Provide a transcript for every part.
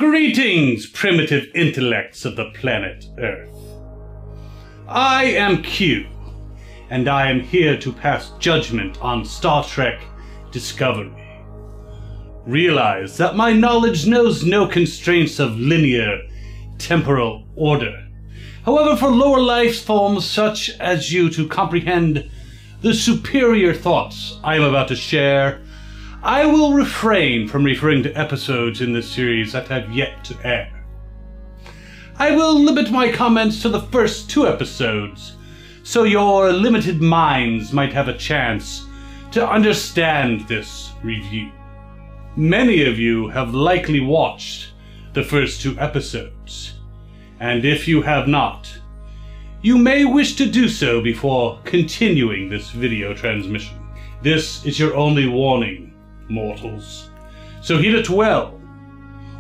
Greetings, primitive intellects of the planet Earth. I am Q, and I am here to pass judgment on Star Trek Discovery. Realize that my knowledge knows no constraints of linear temporal order. However, for lower life forms such as you to comprehend the superior thoughts I am about to share, I will refrain from referring to episodes in this series that have yet to air. I will limit my comments to the first 2 episodes, so your limited minds might have a chance to understand this review. Many of you have likely watched the first 2 episodes, and if you have not, you may wish to do so before continuing this video transmission. This is your only warning, mortals, so heed it well,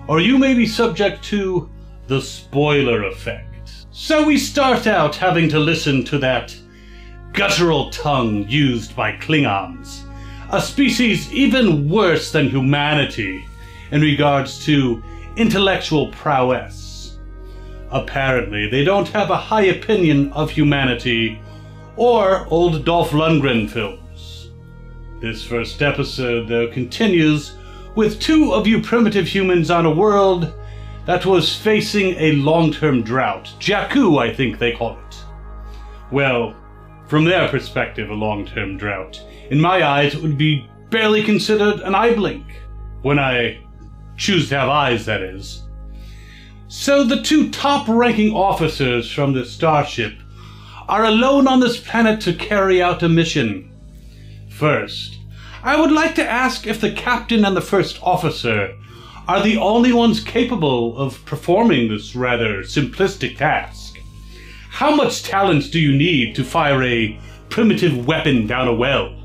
or you may be subject to the spoiler effect. So we start out having to listen to that guttural tongue used by Klingons, a species even worse than humanity in regards to intellectual prowess. Apparently, they don't have a high opinion of humanity or old Dolph Lundgren films. This first episode, though, continues with 2 of you primitive humans on a world that was facing a long-term drought. Jakku, I think they call it. Well, from their perspective, a long-term drought. In my eyes, it would be barely considered an eye blink. When I choose to have eyes, that is. So the 2 top-ranking officers from the starship are alone on this planet to carry out a mission. First, I would like to ask if the captain and the first officer are the only ones capable of performing this rather simplistic task. How much talent do you need to fire a primitive weapon down a well?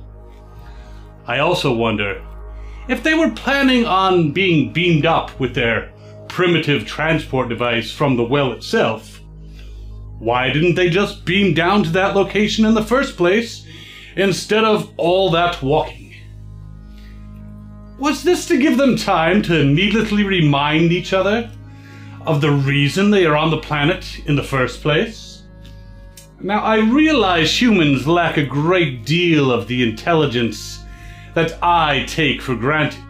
I also wonder if they were planning on being beamed up with their primitive transport device from the well itself. Why didn't they just beam down to that location in the first place instead of all that walking? Was this to give them time to needlessly remind each other of the reason they are on the planet in the first place? Now, I realize humans lack a great deal of the intelligence that I take for granted,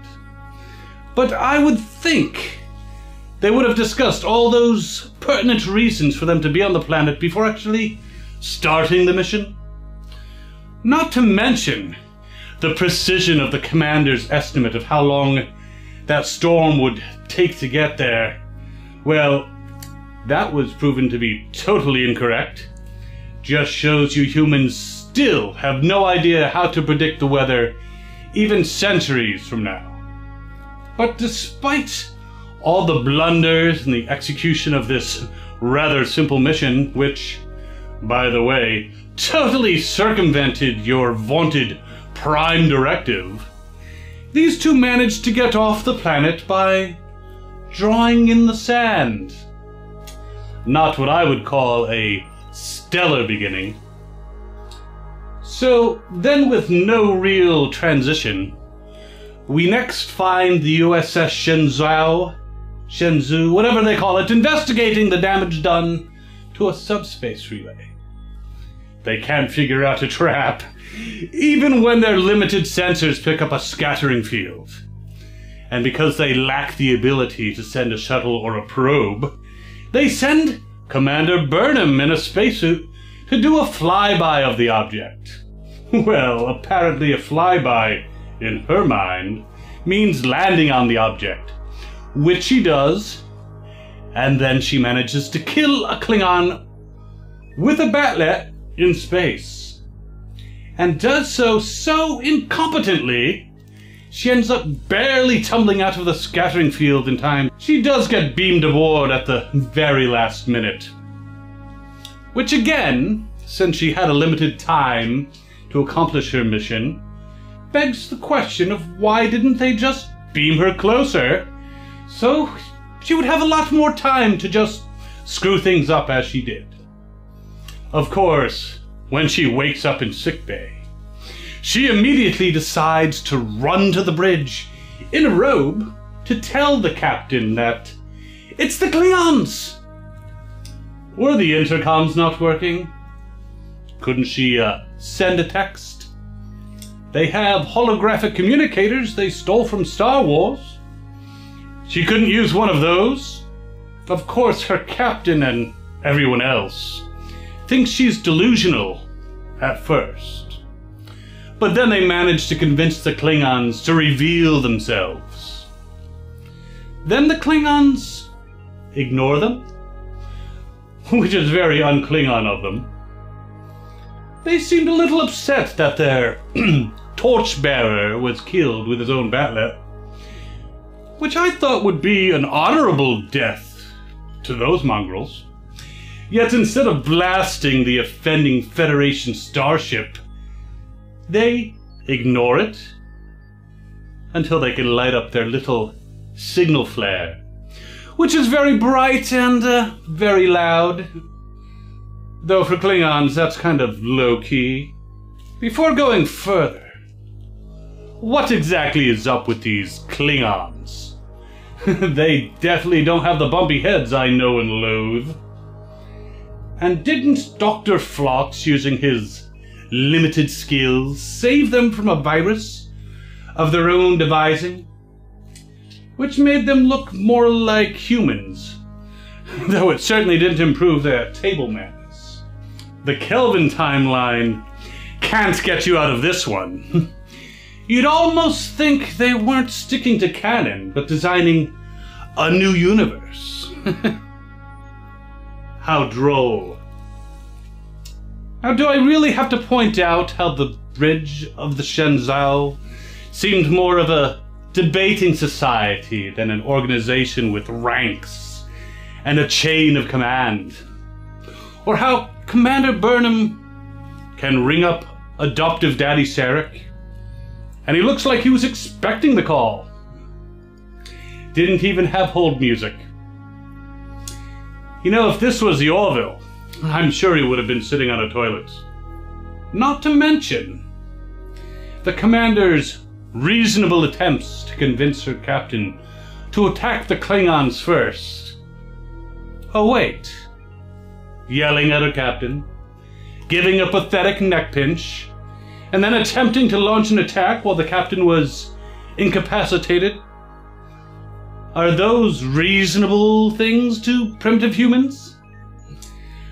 but I would think they would have discussed all those pertinent reasons for them to be on the planet before actually starting the mission. Not to mention the precision of the commander's estimate of how long that storm would take to get there. Well, that was proven to be totally incorrect. Just shows you humans still have no idea how to predict the weather even centuries from now. But despite all the blunders in the execution of this rather simple mission, which, by the way, totally circumvented your vaunted prime directive, these 2 managed to get off the planet by drawing in the sand. Not what I would call a stellar beginning. So then, with no real transition, we next find the USS Shenzhou, whatever they call it, investigating the damage done to a subspace relay. They can't figure out a trap, even when their limited sensors pick up a scattering field. And because they lack the ability to send a shuttle or a probe, they send Commander Burnham in a spacesuit to do a flyby of the object. Well, apparently a flyby, in her mind, means landing on the object, which she does, and then she manages to kill a Klingon with a bat'let in space, and does so incompetently, she ends up barely tumbling out of the scattering field in time. She does get beamed aboard at the very last minute, which again, since she had a limited time to accomplish her mission, begs the question of why didn't they just beam her closer so she would have a lot more time to just screw things up as she did. Of course, when she wakes up in sickbay, she immediately decides to run to the bridge in a robe to tell the captain that It's the Klingons! Were the intercoms not working? Couldn't she send a text? They have holographic communicators they stole from Star Wars. She couldn't use one of those. Of course, her captain and everyone else thinks she's delusional at first. But then they managed to convince the Klingons to reveal themselves. Then the Klingons ignore them, which is very un-Klingon of them. They seemed a little upset that their torchbearer was killed with his own bat'let, which I thought would be an honorable death to those mongrels. Yet instead of blasting the offending Federation starship, they ignore it until they can light up their little signal flare, which is very bright and very loud. Though for Klingons, that's kind of low-key. Before going further, what exactly is up with these Klingons? They definitely don't have the bumpy heads I know and loathe. And didn't Dr. Phlox, using his limited skills, save them from a virus of their own devising, which made them look more like humans, though it certainly didn't improve their table manners? The Kelvin timeline can't get you out of this one. You'd almost think they weren't sticking to canon, but designing a new universe. How droll. Now, do I really have to point out how the bridge of the Shenzhou seemed more of a debating society than an organization with ranks and a chain of command? Or how Commander Burnham can ring up adoptive Daddy Sarek, and he looks like he was expecting the call. Didn't even have hold music. You know, if this was the Orville, I'm sure he would have been sitting on a toilet. Not to mention the Commander's reasonable attempts to convince her captain to attack the Klingons first. Oh wait. Yelling at her captain, giving a pathetic neck pinch, and then attempting to launch an attack while the captain was incapacitated. Are those reasonable things to primitive humans?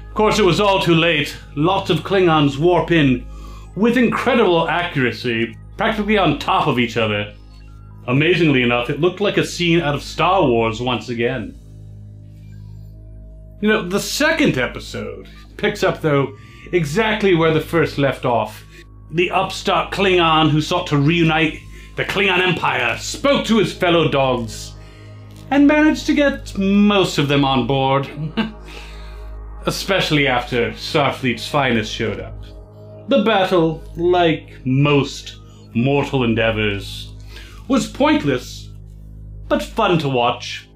Of course, it was all too late. Lots of Klingons warp in with incredible accuracy, practically on top of each other. Amazingly enough, it looked like a scene out of Star Wars once again. You know, the second episode picks up, though, exactly where the first left off. The upstart Klingon who sought to reunite the Klingon Empire spoke to his fellow dogs and managed to get most of them on board. Especially after Starfleet's finest showed up. The battle, like most mortal endeavors, was pointless, but fun to watch.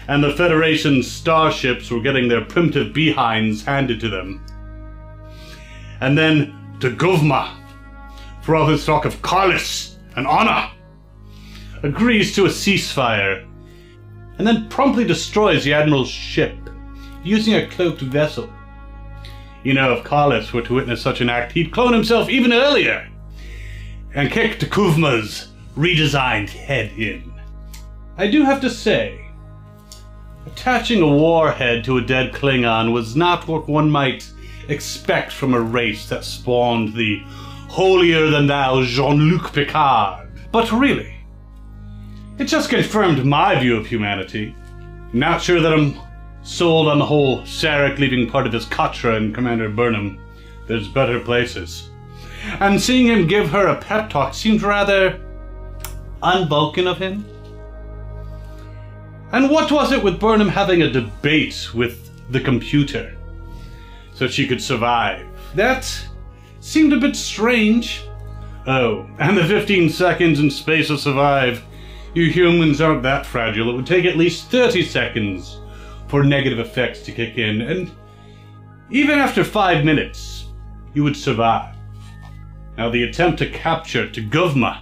And the Federation's starships were getting their primitive behinds handed to them. And then to Govma, for all his talk of Carlis and honor, agrees to a ceasefire, and then promptly destroys the Admiral's ship, using a cloaked vessel. You know, if Carlis were to witness such an act, he'd clone himself even earlier, and kick T'Kuvma's redesigned head in. I do have to say, attaching a warhead to a dead Klingon was not what one might expect from a race that spawned the holier-than-thou Jean-Luc Picard. But really, it just confirmed my view of humanity. Not sure that I'm sold on the whole Sarek leaving part of his Katra in Commander Burnham. There's better places. And seeing him give her a pep talk seemed rather un-Vulcan of him. And what was it with Burnham having a debate with the computer so she could survive? That seemed a bit strange. Oh, and the 15 seconds in space to survive. You humans aren't that fragile. It would take at least 30 seconds for negative effects to kick in, and even after 5 minutes, you would survive. Now, the attempt to capture T'Kuvma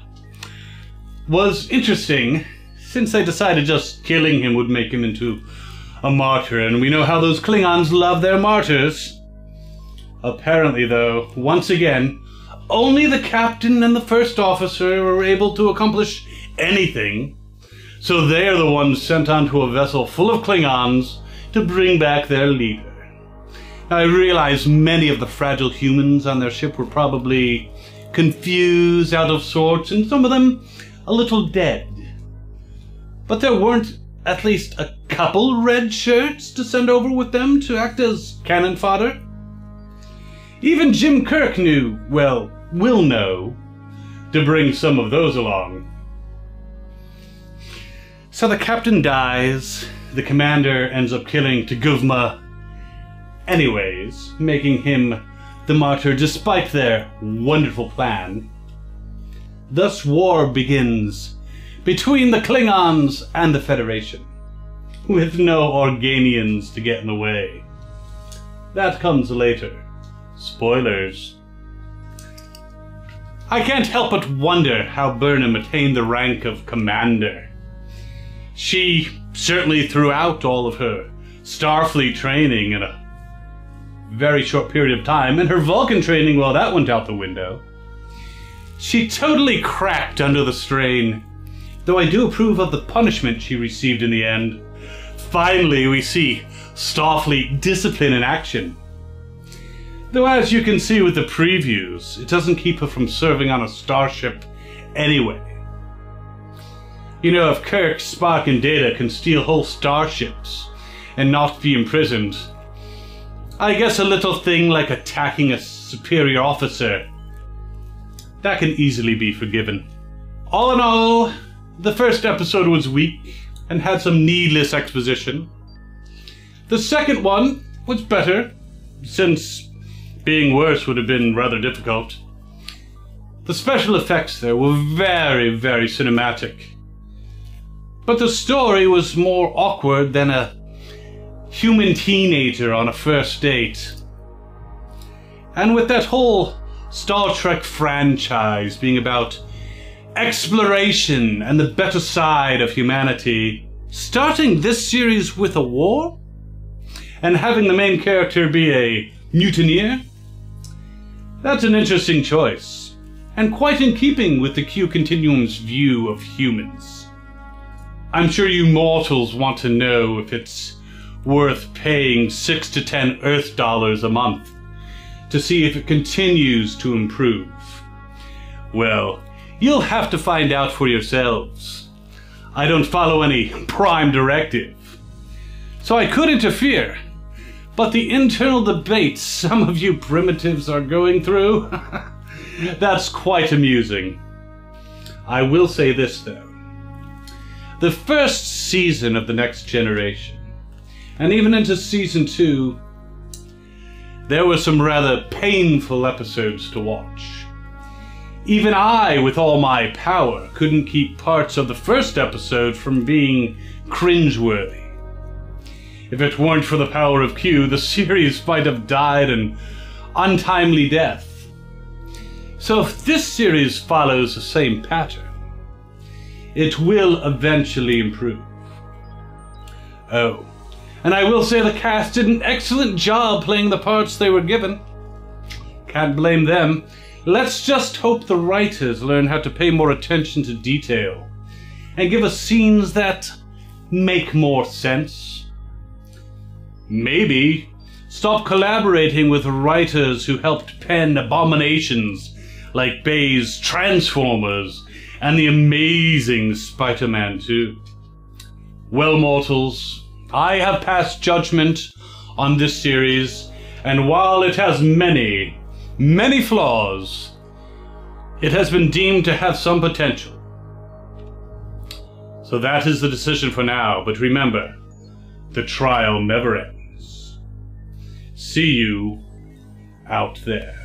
was interesting, since they decided just killing him would make him into a martyr, and we know how those Klingons love their martyrs. Apparently, though, once again, only the captain and the first officer were able to accomplish anything, so they're the ones sent onto a vessel full of Klingons to bring back their leader. I realize many of the fragile humans on their ship were probably confused, out of sorts, and some of them a little dead. But there weren't at least a couple red shirts to send over with them to act as cannon fodder? Even Jim Kirk knew, well, will know, to bring some of those along. So the captain dies, the commander ends up killing Taguvma anyways, making him the martyr despite their wonderful plan. Thus war begins between the Klingons and the Federation, with no Organians to get in the way. That comes later. Spoilers. I can't help but wonder how Burnham attained the rank of commander. She certainly threw out all of her Starfleet training in a very short period of time, and her Vulcan training, well, that went out the window. She totally cracked under the strain, though I do approve of the punishment she received in the end. Finally, we see Starfleet discipline in action. Though as you can see with the previews, it doesn't keep her from serving on a starship anyway. You know, if Kirk, Spock, and Data can steal whole starships and not be imprisoned, I guess a little thing like attacking a superior officer, that can easily be forgiven. All in all, the first episode was weak and had some needless exposition. The second one was better, since being worse would have been rather difficult. The special effects there were very, very cinematic. But the story was more awkward than a human teenager on a first date. And with that whole Star Trek franchise being about exploration and the better side of humanity, starting this series with a war and having the main character be a mutineer, that's an interesting choice, and quite in keeping with the Q Continuum's view of humans. I'm sure you mortals want to know if it's worth paying 6 to 10 Earth dollars a month to see if it continues to improve. Well, you'll have to find out for yourselves. I don't follow any prime directive, so I could interfere, but the internal debates some of you primitives are going through, that's quite amusing. I will say this though. The first season of The Next Generation, and even into season 2, there were some rather painful episodes to watch. Even I, with all my power, couldn't keep parts of the first episode from being cringeworthy. If it weren't for the power of Q, the series might have died an untimely death. So if this series follows the same pattern, it will eventually improve. Oh, and I will say the cast did an excellent job playing the parts they were given. Can't blame them. Let's just hope the writers learn how to pay more attention to detail and give us scenes that make more sense. Maybe stop collaborating with writers who helped pen abominations like Bay's Transformers and the amazing Spider-Man 2. Well, mortals, I have passed judgment on this series, and while it has many, many flaws, it has been deemed to have some potential. So that is the decision for now, but remember, the trial never ends. See you out there.